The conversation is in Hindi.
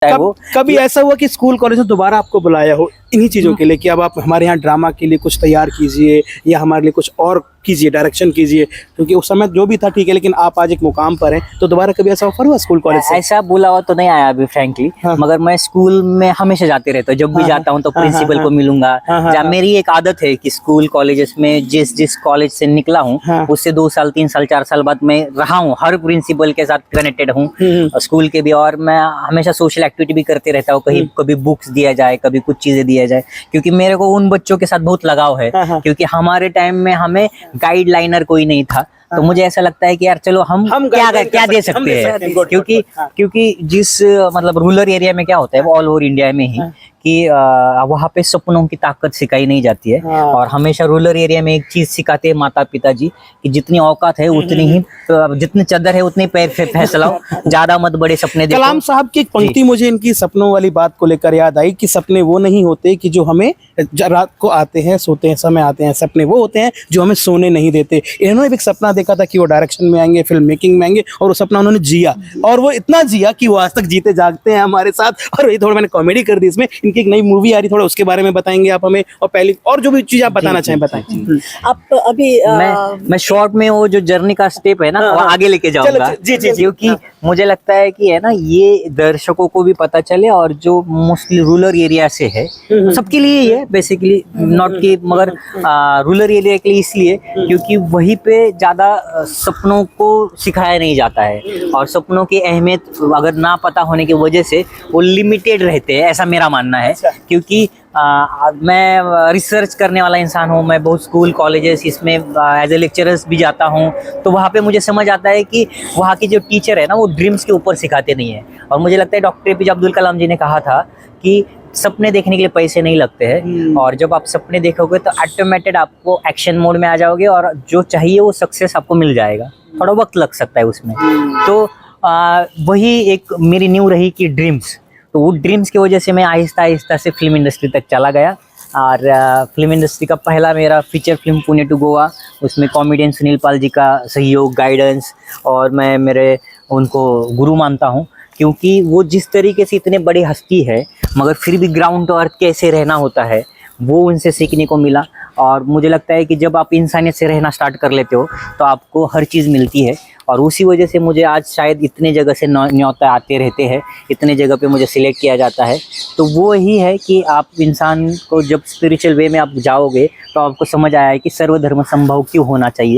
कभी ऐसा हुआ कि स्कूल कॉलेज में दोबारा आपको बुलाया हो इन्हीं चीजों के लिए कि अब आप हमारे यहाँ ड्रामा के लिए कुछ तैयार कीजिए या हमारे लिए कुछ और कीजिए, डायरेक्शन कीजिए, क्योंकि उस समय जो भी था ठीक है, लेकिन आप आज एक मुकाम पर हैं, तो दोबारा कभी ऐसा ऑफर हुआ स्कूल कॉलेज से? ऐसा बोला हुआ तो नहीं आया अभी फ्रैंकली, मगर मैं स्कूल में हमेशा जाते रहता हूँ। जब भी जाता हूँ तो प्रिंसिपल को मिलूंगा। मेरी एक आदत है कि स्कूल कॉलेजेस में जिस कॉलेज से निकला हूँ उससे 2 साल 3 साल 4 साल बाद मैं रहा हूँ, हर प्रिंसिपल के साथ कनेक्टेड हूँ स्कूल के भी। और मैं हमेशा सोशल एक्टिविटी भी करते रहता हूँ, कहीं कभी बुक्स दिया जाए, कभी कुछ चीजें दिया जाए, क्योंकि मेरे को उन बच्चों के साथ बहुत लगाव है। क्योंकि हमारे टाइम में हमें गाइडलाइनर कोई नहीं था, तो मुझे ऐसा लगता है कि यार चलो हम क्या दे सकते हैं। क्योंकि जिस मतलब रूरल एरिया में क्या होता है, वो ऑल ओवर इंडिया में ही कि वहाँ पे सपनों की ताकत सिखाई नहीं जाती है। और हमेशा रूरल एरिया में एक चीज सिखाते हैं माता पिता जी कि जितनी औकात है उतनी ही, जितनी चादर है उतनी पैर फैसलाओ, ज्यादा मत बड़े सपने देखो। कलाम साहब की एक पंक्ति मुझे इनकी सपनों वाली बात को लेकर याद आई कि सपने वो नहीं होते कि जो हमें रात को आते हैं, सोते हैं समय आते हैं, सपने वो होते हैं जो हमें सोने नहीं देते। इन्होंने भी एक सपना देखा था कि वो डायरेक्शन में आएंगे, फिल्म मेकिंग में आएंगे, और वो सपना उन्होंने जिया, और वो इतना जिया कि वो आज तक जीते जागते हैं हमारे साथ। और ये थोड़ा मैंने कॉमेडी कर दी इसमें। इनकी एक नई मूवी आ रही, थोड़ा उसके बारे में बताएंगे आप हमें, और पहले और जो भी चीज आप बताना चाहें बताएं। आप अभी मैं शॉर्ट में वो जो जर्नी का स्टेप है ना वो आगे लेके जाऊंगा, क्योंकि मुझे लगता है कि है ना, ये दर्शकों को भी पता चले, और जो मोस्टली रूरल एरिया से है सबके लिए ही है बेसिकली, नॉट कि मगर रूरल एरिया के लिए इसलिए क्योंकि वहीं पे ज्यादा सपनों को सिखाया नहीं जाता है, और सपनों की अहमियत अगर ना पता होने की वजह से वो लिमिटेड रहते हैं, ऐसा मेरा मानना है। क्योंकि मैं रिसर्च करने वाला इंसान हूँ, मैं बहुत स्कूल कॉलेजेस इसमें एज ए लेक्चरर्स भी जाता हूँ, तो वहाँ पे मुझे समझ आता है कि वहाँ की जो टीचर है ना वो ड्रीम्स के ऊपर सिखाते नहीं है। और मुझे लगता है डॉक्टर APJ अब्दुल कलाम जी ने कहा था कि सपने देखने के लिए पैसे नहीं लगते हैं, और जब आप सपने देखोगे तो ऑटोमेटेड आपको एक्शन मोड में आ जाओगे, और जो चाहिए वो सक्सेस आपको मिल जाएगा। थोड़ा वक्त लग सकता है उसमें, तो वही एक मेरी न्यू रही कि ड्रीम्स, तो वो ड्रीम्स की वजह से मैं आहिस्ता आहिस्ता से फिल्म इंडस्ट्री तक चला गया। और फिल्म इंडस्ट्री का पहला मेरा feature film Pune to Goa, उसमें कॉमेडियन सुनील पाल जी का सहयोग, गाइडेंस, और मैं मेरे उनको गुरु मानता हूँ, क्योंकि वो जिस तरीके से इतने बड़ी हस्ती है मगर फिर भी ग्राउंड टू अर्थ कैसे रहना होता है वो उनसे सीखने को मिला। और मुझे लगता है कि जब आप इंसानियत से रहना स्टार्ट कर लेते हो तो आपको हर चीज़ मिलती है, और उसी वजह से मुझे आज शायद इतने जगह से न्योता आते रहते हैं, इतने जगह पे मुझे सिलेक्ट किया जाता है। तो वो ही है कि आप इंसान को जब स्पिरिचुअल वे में आप जाओगे तो आपको समझ आया है कि सर्वधर्म संभव क्यों होना चाहिए।